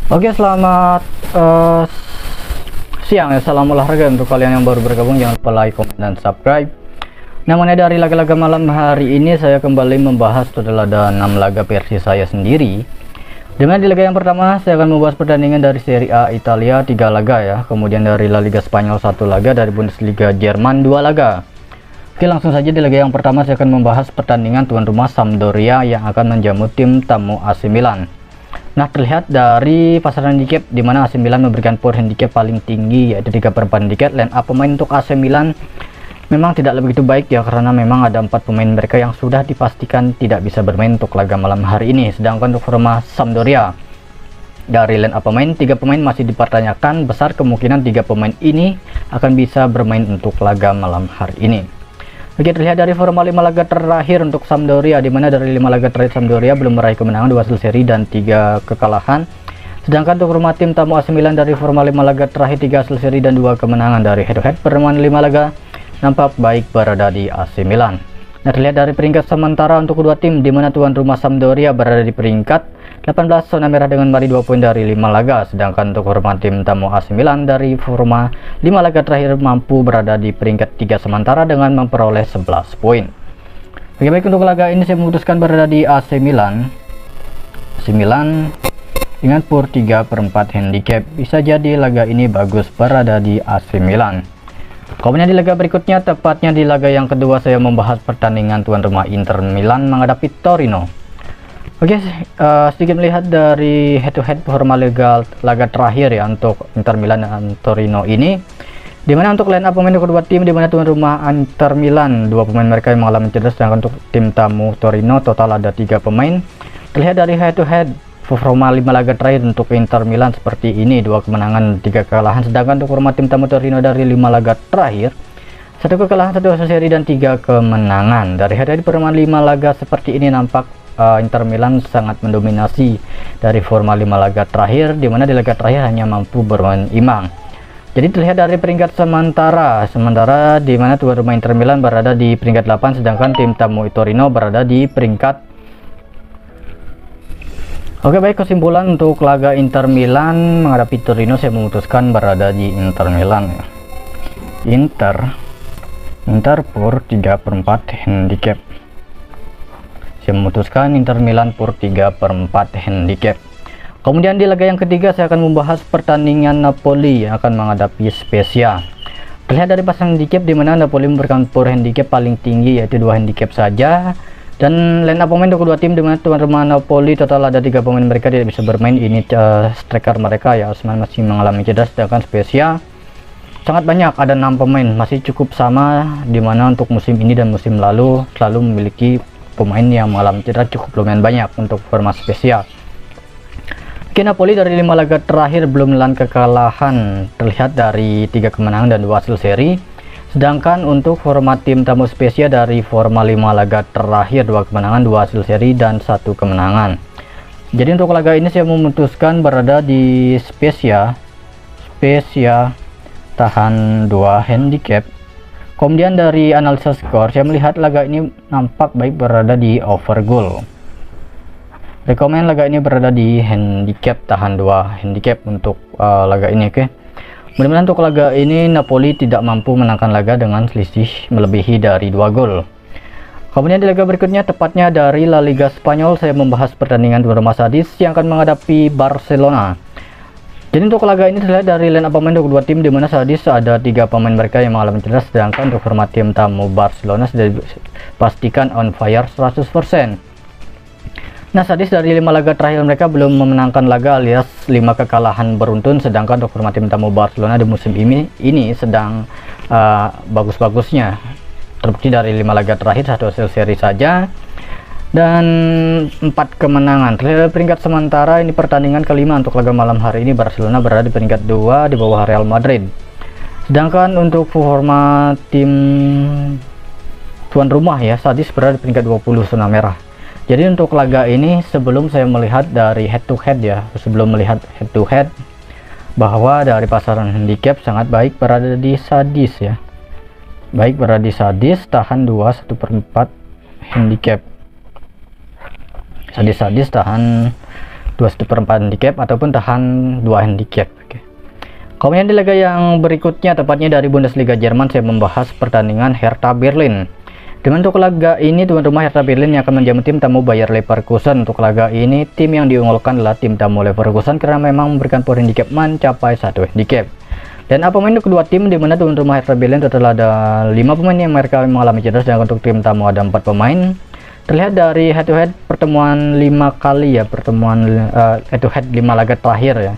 Oke, selamat siang ya, salam olahraga untuk kalian yang baru bergabung. Jangan lupa like, comment, dan subscribe. Namanya dari laga-laga malam hari ini saya kembali membahas adalah ada 6 laga versi saya sendiri. Dimana di laga yang pertama saya akan membahas pertandingan dari Serie A Italia 3 laga ya, kemudian dari La Liga Spanyol 1 laga, dari Bundesliga Jerman 2 laga. Oke, langsung saja di laga yang pertama saya akan membahas pertandingan tuan rumah Sampdoria yang akan menjamu tim tamu AC Milan. Nah, terlihat dari pasar handicap di mana AC Milan memberikan power handicap paling tinggi yaitu 3/4 handicap. Line up pemain untuk AC Milan memang tidak begitu baik ya, karena memang ada 4 pemain mereka yang sudah dipastikan tidak bisa bermain untuk laga malam hari ini. Sedangkan untuk rumah Sampdoria dari line up pemain, 3 pemain masih dipertanyakan, besar kemungkinan 3 pemain ini akan bisa bermain untuk laga malam hari ini. Oke, terlihat dari forma 5 laga terakhir untuk Sampdoria, di mana dari 5 laga terakhir Sampdoria belum meraih kemenangan, 2 hasil seri dan 3 kekalahan. Sedangkan untuk rumah tim tamu AC Milan dari forma 5 laga terakhir 3 hasil seri dan 2 kemenangan. Dari head to head pertemuan 5 laga nampak baik berada di AC Milan. Nah, terlihat dari peringkat sementara untuk kedua tim, di mana tuan rumah Sampdoria berada di peringkat 18 zona merah dengan meraih 2 poin dari 5 laga. Sedangkan untuk rumah tim tamu AC Milan dari forma 5 laga terakhir mampu berada di peringkat 3 sementara dengan memperoleh 11 poin. Oke, baik, untuk laga ini saya memutuskan berada di AC Milan. AC Milan dengan power 3/4 handicap. Bisa jadi laga ini bagus berada di AC Milan. Kemudian di laga berikutnya, tepatnya di laga yang kedua, saya membahas pertandingan tuan rumah Inter Milan menghadapi Torino. Oke, sedikit melihat dari head to head performa laga terakhir ya untuk Inter Milan dan Torino ini, dimana untuk line up pemain kedua tim, dimana tuan rumah Inter Milan 2 pemain mereka yang mengalami cedera, sedangkan untuk tim tamu Torino total ada 3 pemain. Terlihat dari head to head performa 5 laga terakhir untuk Inter Milan seperti ini, 2 kemenangan 3 kekalahan. Sedangkan untuk rumah tim tamu Torino dari 5 laga terakhir 1 kekalahan, 1 hasil seri dan 3 kemenangan. Dari head to head performa 5 laga seperti ini nampak Inter Milan sangat mendominasi dari forma 5 laga terakhir, dimana di laga terakhir hanya mampu bermain imbang. Jadi terlihat dari peringkat sementara di mana tuan rumah Inter Milan berada di peringkat 8, sedangkan tim tamu Torino berada di peringkat. Oke, baik, kesimpulan untuk laga Inter Milan menghadapi Torino, saya memutuskan berada di Inter Milan ya. Inter power 3/4 handicap. Saya memutuskan Inter Milan per 3/4 handicap. Kemudian di laga yang ketiga saya akan membahas pertandingan Napoli yang akan menghadapi Spezia. Terlihat dari pasang handicap di mana Napoli memberikan power handicap paling tinggi yaitu 2 handicap saja. Dan line up pemain untuk kedua tim, di mana tuan rumah Napoli total ada 3 pemain mereka tidak bisa bermain. Ini striker mereka ya, Osman masih mengalami cedera, sedangkan Spezia sangat banyak, ada 6 pemain, masih cukup sama, di mana untuk musim ini dan musim lalu selalu memiliki pemain yang mengalami cedera cukup lumayan banyak untuk formasi spesial. Oke, Napoli dari 5 laga terakhir belum menelan kekalahan, terlihat dari 3 kemenangan dan 2 hasil seri. Sedangkan untuk format tim tamu Spezia dari forma 5 laga terakhir 2 kemenangan, 2 hasil seri dan 1 kemenangan. Jadi untuk laga ini saya memutuskan berada di Spezia tahan 2 handicap. Kemudian dari analisa skor, saya melihat laga ini nampak baik berada di over goal. Rekomen laga ini berada di handicap tahan 2 handicap untuk laga ini. Oke, mudah-mudahan untuk laga ini Napoli tidak mampu menangkan laga dengan selisih melebihi dari 2 gol. Kemudian di laga berikutnya, tepatnya dari La Liga Spanyol, saya membahas pertandingan tuan rumah Cadiz yang akan menghadapi Barcelona. Jadi untuk laga ini terlihat dari line up pemain untuk kedua tim, di mana Cadiz ada 3 pemain mereka yang mengalami cedera, sedangkan untuk format tim tamu Barcelona sudah dipastikan on fire 100%. Nah, Cadiz dari 5 laga terakhir mereka belum memenangkan laga alias 5 kekalahan beruntun, sedangkan untuk format tim tamu Barcelona di musim ini sedang bagus-bagusnya. Terbukti dari 5 laga terakhir 1 hasil seri saja dan 4 kemenangan. Terlihat peringkat sementara ini pertandingan kelima untuk laga malam hari ini, Barcelona berada di peringkat 2 di bawah Real Madrid. Sedangkan untuk performa tim tuan rumah ya, Cadiz berada di peringkat 20 zona merah. Jadi untuk laga ini, sebelum saya melihat dari head to head ya, sebelum melihat head to head, bahwa dari pasaran handicap sangat baik berada di Cadiz ya. Baik berada di Cadiz tahan 2 1/4 handicap. Cadiz tahan 2/4 handicap ataupun tahan 2 handicap. Oke. Kemudian di laga yang berikutnya, tepatnya dari Bundesliga Jerman, saya membahas pertandingan Hertha Berlin. Dengan untuk laga ini tuan rumah Hertha Berlin yang akan menjamu tim tamu Bayer Leverkusen. Untuk laga ini tim yang diunggulkan adalah tim tamu Leverkusen karena memang memberikan poin handicap mencapai 1 handicap. Dan apa pemain kedua tim, di mana tuan rumah Hertha Berlin total ada 5 pemain yang mereka mengalami cedera, dan untuk tim tamu ada 4 pemain. Terlihat dari head to head pertemuan 5 kali ya, head to head 5 laga terakhir ya.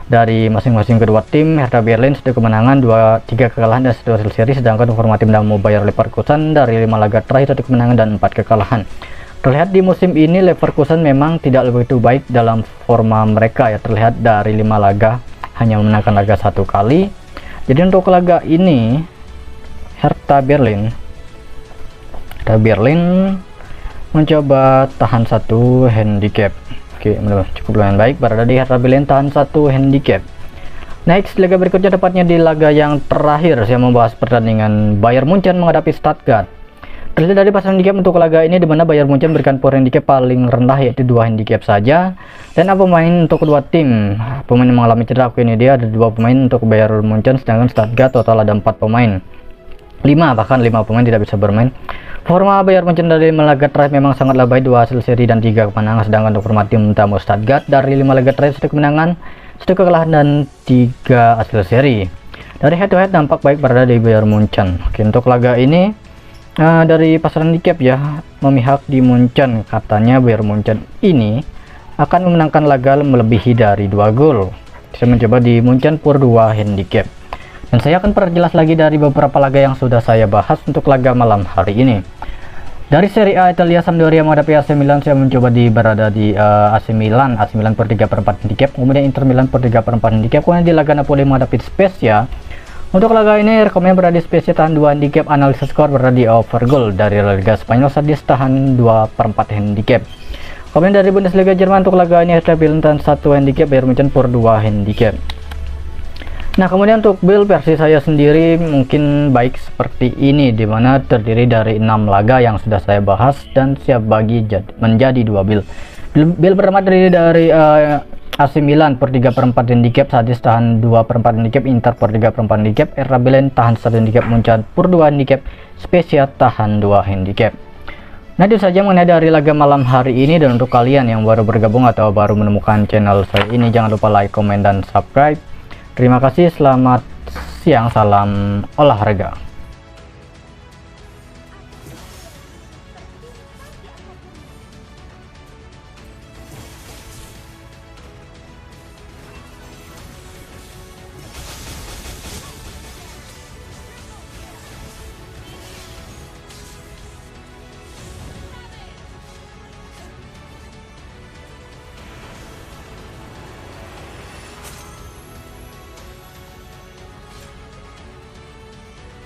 Dari masing-masing kedua tim, Hertha Berlin 1 kemenangan, 3 kekalahan dan 1 hasil seri, sedangkan untuk tim tamu Bayer Leverkusen dari 5 laga terakhir 1 kemenangan dan 4 kekalahan. Terlihat di musim ini Leverkusen memang tidak begitu baik dalam forma mereka ya, terlihat dari 5 laga hanya memenangkan laga 1 kali. Jadi untuk laga ini Hertha Berlin mencoba tahan 1 handicap. Oke, cukup lumayan baik berada di Hertha Berlin, tahan 1 handicap. Next, laga berikutnya tepatnya di laga yang terakhir, saya membahas pertandingan Bayern Munchen menghadapi Stuttgart. Terlihat dari pasar handicap untuk laga ini, di mana Bayern Munchen memberikan poin handicap paling rendah yaitu 2 handicap saja. Dan apa pemain untuk kedua tim, pemain yang mengalami cedera. Oke, ini dia ada 2 pemain untuk Bayern Munchen, sedangkan Stuttgart total ada 4 pemain. 5 pemain tidak bisa bermain. Forma Bayern Munchen dari 5 laga terakhir memang sangatlah baik, 2 hasil seri dan 3 kemenangan, sedangkan untuk forma tim tamu Stuttgart dari 5 laga terakhir 1 kemenangan, 1 kekalahan dan 3 hasil seri. Dari head to head nampak baik berada di Bayern Munchen. Oke, untuk laga ini dari pasar handicap ya, memihak di Munchen. Katanya Bayern Munchen ini akan memenangkan laga melebihi dari 2 gol. Saya mencoba di Munchen per 2 handicap. Dan saya akan perjelas lagi dari beberapa laga yang sudah saya bahas untuk laga malam hari ini. Dari Serie A Italia, Sampdoria menghadapi AC Milan, saya mencoba berada di AC Milan per 3/4 handicap, kemudian Inter Milan per 3/4 handicap. Kemudian di laga Napoli menghadapi Spezia. Untuk laga ini rekomend berada di Spezia tahan 2 handicap, analisis skor berada di over goal. Dari Liga Spanyol Sadis tahan 2/4 handicap. Kemudian dari Bundesliga Jerman untuk laga ini Hertha Berlin tahan 1 handicap, Bayern Munchen per 2 handicap. Nah, kemudian untuk build versi saya sendiri mungkin baik seperti ini, dimana terdiri dari 6 laga yang sudah saya bahas dan siap bagi menjadi 2 build. Build pertama terdiri dari AC Milan per 3/4 handicap, Sadis tahan 2/4 handicap, Inter per 3/4 handicap, Hertha Berlin tahan 1 handicap, Munchen per 2 handicap, Spezia tahan 2 handicap. Nah, itu saja mengenai dari laga malam hari ini. Dan untuk kalian yang baru bergabung atau baru menemukan channel saya ini, jangan lupa like, komen, dan subscribe. Terima kasih, selamat siang, salam olahraga.